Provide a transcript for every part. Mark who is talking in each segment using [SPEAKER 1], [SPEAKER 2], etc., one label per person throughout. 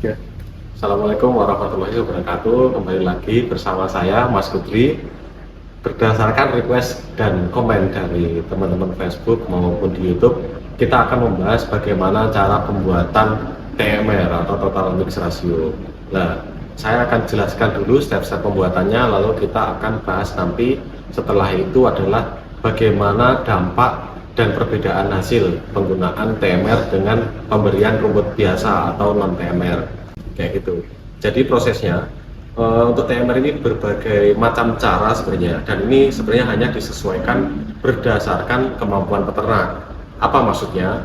[SPEAKER 1] Ya. Assalamualaikum warahmatullahi wabarakatuh. Kembali lagi bersama saya Mas Kudri. Berdasarkan request dan komen dari teman-teman Facebook maupun di YouTube, kita akan membahas bagaimana cara pembuatan TMR atau Total Mix Ratio. Nah, saya akan jelaskan dulu step-step pembuatannya, lalu kita akan bahas nanti setelah itu adalah bagaimana dampak dan perbedaan hasil penggunaan TMR dengan pemberian rumput biasa atau non TMR kayak gitu. Jadi prosesnya untuk TMR ini berbagai macam cara sebenarnya, dan ini sebenarnya hanya disesuaikan berdasarkan kemampuan peternak. Apa maksudnya?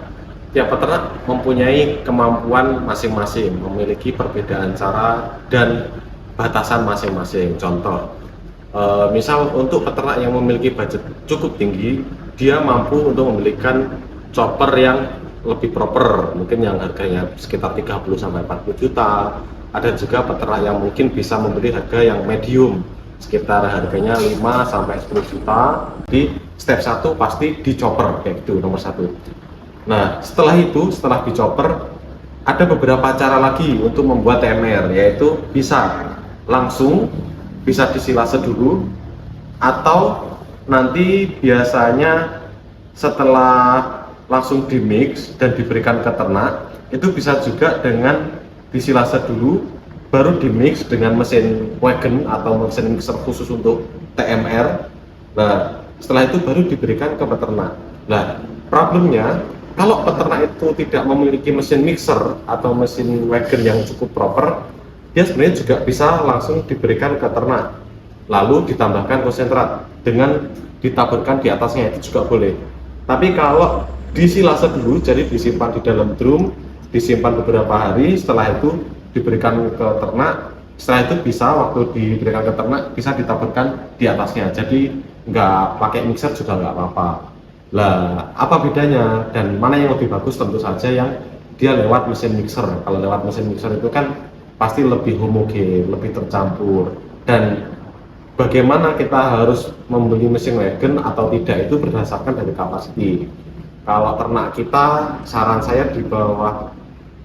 [SPEAKER 1] Tiap peternak mempunyai kemampuan masing-masing, memiliki perbedaan cara dan batasan masing-masing. Contoh, misal untuk peternak yang memiliki budget cukup tinggi, dia mampu untuk membelikan chopper yang lebih proper, mungkin yang harganya sekitar 30-40 juta. Ada juga peternak yang mungkin bisa membeli harga yang medium, sekitar harganya 5-10 juta. Di step 1 pasti di chopper, kayak gitu, nomor 1. Nah, setelah itu, setelah di chopper, ada beberapa cara lagi untuk membuat TMR, yaitu bisa langsung, bisa disilase dulu, atau nanti biasanya setelah langsung di mix dan diberikan ke ternak, itu bisa juga dengan disilase dulu baru di mix dengan mesin wagon atau mesin mixer khusus untuk TMR. Nah, setelah itu baru diberikan ke peternak. Nah, problemnya kalau peternak itu tidak memiliki mesin mixer atau mesin wagon yang cukup proper, dia sebenarnya juga bisa langsung diberikan ke ternak lalu ditambahkan konsentrat dengan ditaburkan di atasnya, itu juga boleh. Tapi kalau disilase dulu, jadi disimpan di dalam drum, disimpan beberapa hari, setelah itu diberikan ke ternak. Setelah itu bisa, waktu diberikan ke ternak, bisa ditaburkan di atasnya, jadi nggak pakai mixer juga nggak apa-apa. Lah, apa bedanya dan mana yang lebih bagus? Tentu saja yang dia lewat mesin mixer. Kalau lewat mesin mixer itu kan pasti lebih homogen, lebih tercampur. Dan bagaimana kita harus membeli mesin wagon atau tidak itu berdasarkan dari kapasiti. Kalau ternak kita, saran saya di bawah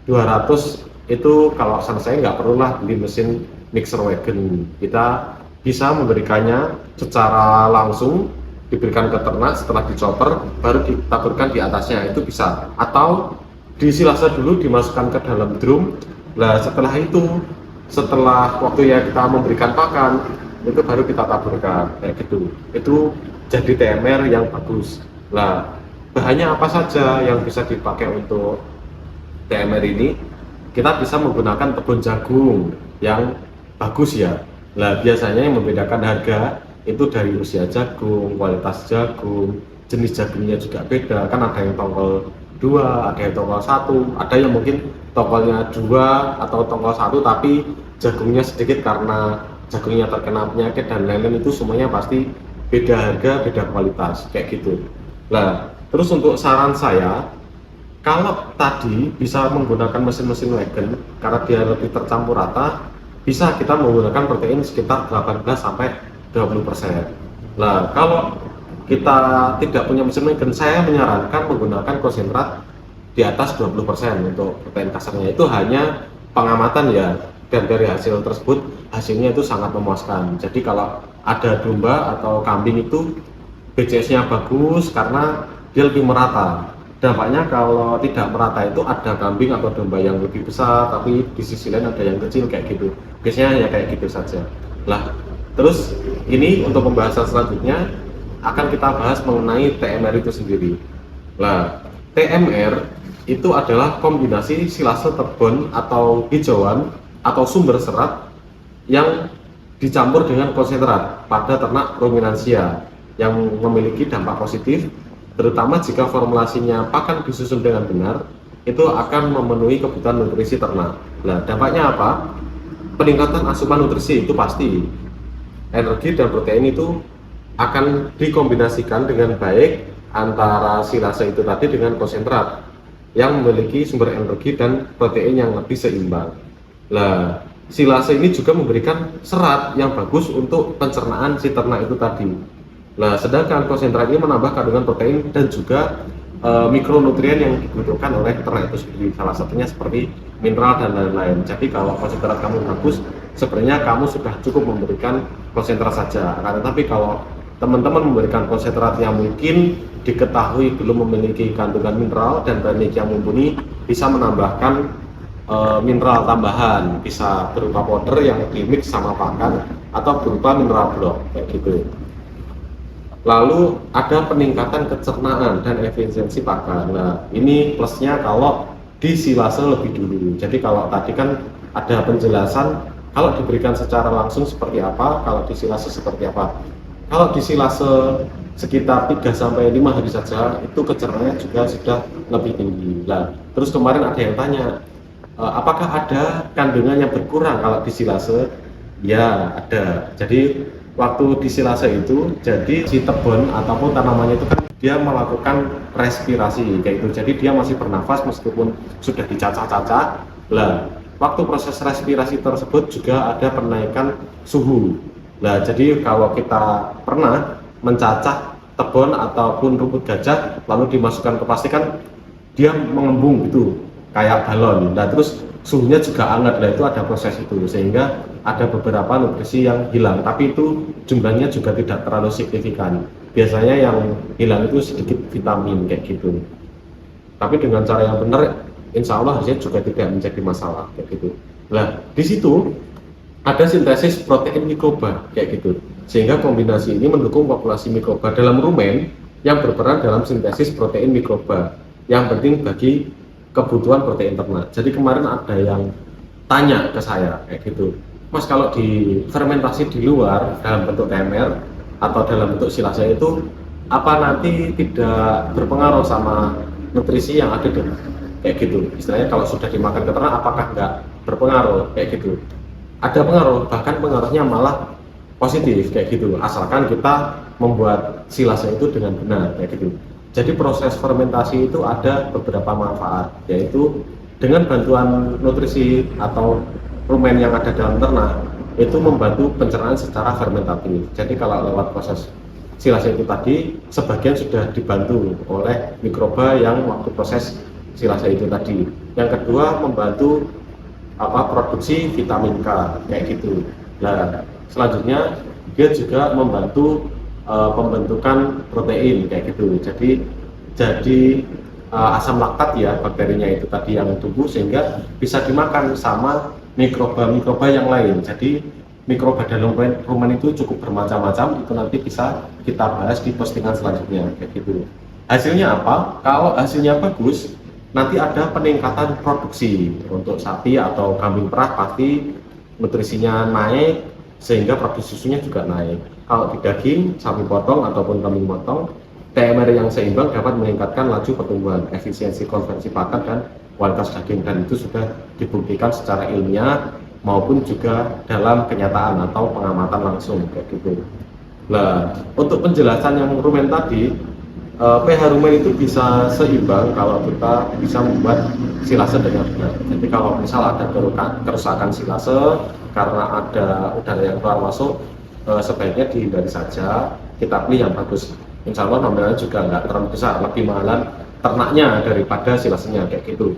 [SPEAKER 1] 200 itu, kalau saran saya nggak perlulah beli mesin mixer wagon. Kita bisa memberikannya secara langsung, diberikan ke ternak, setelah dicoper baru ditaburkan di atasnya, itu bisa. Atau disilase dulu, dimasukkan ke dalam drum. Nah, setelah itu, setelah waktu ya kita memberikan pakan, itu baru kita taburkan kayak gitu. Itu jadi TMR yang bagus. Nah, bahannya apa saja yang bisa dipakai untuk TMR ini? Kita bisa menggunakan tepung jagung yang bagus ya. Nah, biasanya yang membedakan harga itu dari usia jagung, kualitas jagung, jenis jagungnya juga beda. Kan ada yang tongkol 2, ada yang tongkol 1, ada yang mungkin tongkolnya 2 atau tongkol 1 tapi jagungnya sedikit karena jagungnya terkena penyakit dan lain-lain. Itu semuanya pasti beda harga, beda kualitas kayak gitu. Nah, terus untuk saran saya, kalau tadi bisa menggunakan mesin-mesin wagon karena dia lebih tercampur rata, bisa kita menggunakan protein sekitar 18-20%. Nah, kalau kita tidak punya mesin wagon, saya menyarankan menggunakan konsentrat di atas 20% untuk protein kasarnya. Itu hanya pengamatan ya, dan dari hasil tersebut, hasilnya itu sangat memuaskan. Jadi kalau ada domba atau kambing itu BCS-nya bagus karena dia lebih merata. Dampaknya kalau tidak merata itu ada kambing atau domba yang lebih besar tapi di sisi lain ada yang kecil kayak gitu. Biasanya ya kayak gitu saja. Lah, terus ini untuk pembahasan selanjutnya akan kita bahas mengenai TMR itu sendiri. Nah, TMR itu adalah kombinasi silase terbon atau hijauan atau sumber serat yang dicampur dengan konsentrat pada ternak ruminansia yang memiliki dampak positif, terutama jika formulasinya pakan disusun dengan benar, itu akan memenuhi kebutuhan nutrisi ternak. Nah, dampaknya apa? Peningkatan asupan nutrisi itu pasti. Energi dan protein itu akan dikombinasikan dengan baik antara silase itu tadi dengan konsentrat yang memiliki sumber energi dan protein yang lebih seimbang. Nah, silase ini juga memberikan serat yang bagus untuk pencernaan si ternak itu tadi. Nah, sedangkan konsentrat ini menambah kandungan protein dan juga mikronutrien yang dibutuhkan oleh ternak itu sendiri. Salah satunya seperti mineral dan lain-lain. Jadi kalau konsentrat kamu bagus, sebenarnya kamu sudah cukup memberikan konsentrat saja. Karena tapi kalau teman-teman memberikan konsentrat yang mungkin diketahui belum memiliki kandungan mineral dan teknik yang mumpuni, bisa menambahkan mineral tambahan, bisa berupa powder yang dimix sama pakan atau berupa mineral block kayak gitu. Lalu ada peningkatan kecernaan dan efisiensi pakan. Nah, ini plusnya kalau di silase lebih dulu. Jadi kalau tadi kan ada penjelasan kalau diberikan secara langsung seperti apa, kalau di silase seperti apa. Kalau di silase sekitar 3-5 hari saja itu kecernaannya juga sudah lebih tinggi. Nah, terus kemarin ada yang tanya, apakah ada kandungan yang berkurang kalau di silase? Ya, ada. Jadi waktu di silase itu, jadi si tebon ataupun tanamannya itu kan dia melakukan respirasi kayak itu. Jadi dia masih bernafas meskipun sudah dicacah-cacah. Lah, waktu proses respirasi tersebut juga ada penaikan suhu. Lah, jadi kalau kita pernah mencacah tebon ataupun rumput gajah lalu dimasukkan ke plastik kan dia mengembung gitu kayak balon. Nah, terus suhunya juga hangat. Nah, itu ada proses itu sehingga ada beberapa nutrisi yang hilang, tapi itu jumlahnya juga tidak terlalu signifikan. Biasanya yang hilang itu sedikit vitamin kayak gitu. Tapi dengan cara yang benar, insya Allah hasilnya juga tidak menjadi masalah kayak gitu. Nah, di situ ada sintesis protein mikroba kayak gitu, sehingga kombinasi ini mendukung populasi mikroba dalam rumen yang berperan dalam sintesis protein mikroba yang penting bagi kebutuhan protein ternak. Jadi kemarin ada yang tanya ke saya kayak gitu, Mas, kalau di fermentasi di luar dalam bentuk TMR atau dalam bentuk silase itu apa nanti tidak berpengaruh sama nutrisi yang ada di kayak gitu. Istilahnya kalau sudah dimakan ke ternak apakah nggak berpengaruh kayak gitu. Ada pengaruh, bahkan pengaruhnya malah positif kayak gitu, asalkan kita membuat silase itu dengan benar kayak gitu. Jadi proses fermentasi itu ada beberapa manfaat, yaitu dengan bantuan nutrisi atau rumen yang ada dalam ternak itu membantu pencernaan secara fermentatif. Jadi kalau lewat proses silase itu tadi, sebagian sudah dibantu oleh mikroba yang waktu proses silase itu tadi. Yang kedua, membantu produksi vitamin K kayak gitu. Nah, selanjutnya dia juga membantu pembentukan protein kayak gitu. Jadi asam laktat ya bakterinya itu tadi yang tumbuh sehingga bisa dimakan sama mikroba-mikroba yang lain. Jadi mikroba dalam rumen itu cukup bermacam-macam, itu nanti bisa kita bahas di postingan selanjutnya kayak gitu. Hasilnya apa? Kalau hasilnya bagus, nanti ada peningkatan produksi untuk sapi atau kambing perah, pasti nutrisinya naik sehingga produksi susunya juga naik. Kalau di daging, sapi potong ataupun kambing potong, TMR yang seimbang dapat meningkatkan laju pertumbuhan, efisiensi konversi pakan dan kualitas daging, dan itu sudah dibuktikan secara ilmiah maupun juga dalam kenyataan atau pengamatan langsung kayak gitu. Nah, untuk penjelasan yang rumen tadi, pH rumen itu bisa seimbang kalau kita bisa membuat silase dengan benar. Jadi kalau misal ada kerusakan silase karena ada udara yang keluar masuk, sebaiknya dihindari saja, kita pilih yang bagus. Insya Allah nominalnya juga nggak terlalu besar, lebih mahalan ternaknya daripada silasenya kayak gitu.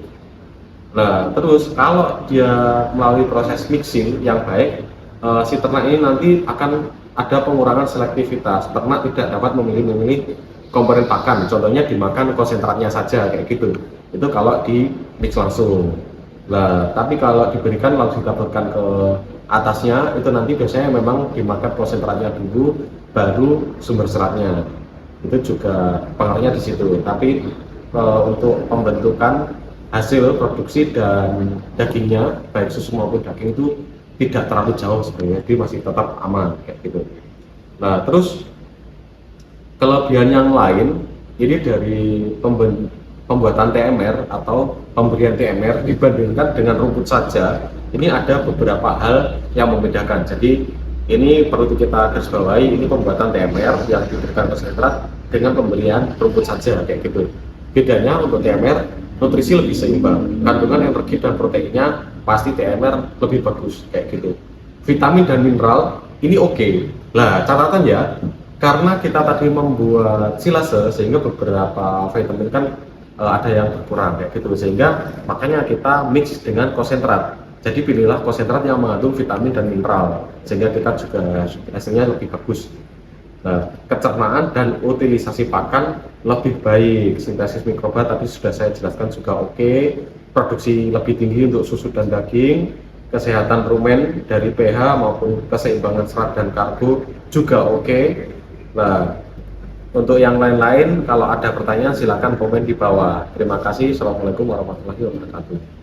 [SPEAKER 1] Nah, terus kalau dia melalui proses mixing yang baik, si ternak ini nanti akan ada pengurangan selektivitas. Ternak tidak dapat memilih komponen pakan, contohnya dimakan konsentratnya saja kayak gitu. Itu kalau di mix langsung. Nah, tapi kalau diberikan langsung ditaburkan ke atasnya, itu nanti biasanya memang dimakan konsentratnya dulu, baru sumber seratnya. Itu juga pengaruhnya di situ. Tapi untuk pembentukan hasil produksi dan dagingnya, baik susu maupun daging itu tidak terlalu jauh sebenarnya, dia masih tetap aman kayak gitu. Nah, terus kelebihan yang lain ini dari pembuatan TMR atau pemberian TMR dibandingkan dengan rumput saja, ini ada beberapa hal yang membedakan. Jadi ini perlu kita garis bawahi, ini pembuatan TMR yang diberikan konsentrat dengan pemberian rumput saja kayak gitu. Bedanya untuk TMR, nutrisi lebih seimbang, kandungan energi dan proteinnya pasti TMR lebih bagus kayak gitu. Vitamin dan mineral ini oke. Lah, catatan ya, karena kita tadi membuat silase sehingga beberapa vitamin kan ada yang berkurang kayak gitu, sehingga makanya kita mix dengan konsentrat. Jadi pilihlah konsentrat yang mengandung vitamin dan mineral sehingga kita juga hasilnya lebih bagus. Nah, kecernaan dan utilisasi pakan lebih baik, sintesis mikroba tadi sudah saya jelaskan juga oke, produksi lebih tinggi untuk susu dan daging, kesehatan rumen dari pH maupun keseimbangan serat dan karbo juga oke. Nah, untuk yang lain-lain kalau ada pertanyaan silakan komen di bawah. Terima kasih. Assalamualaikum warahmatullahi wabarakatuh.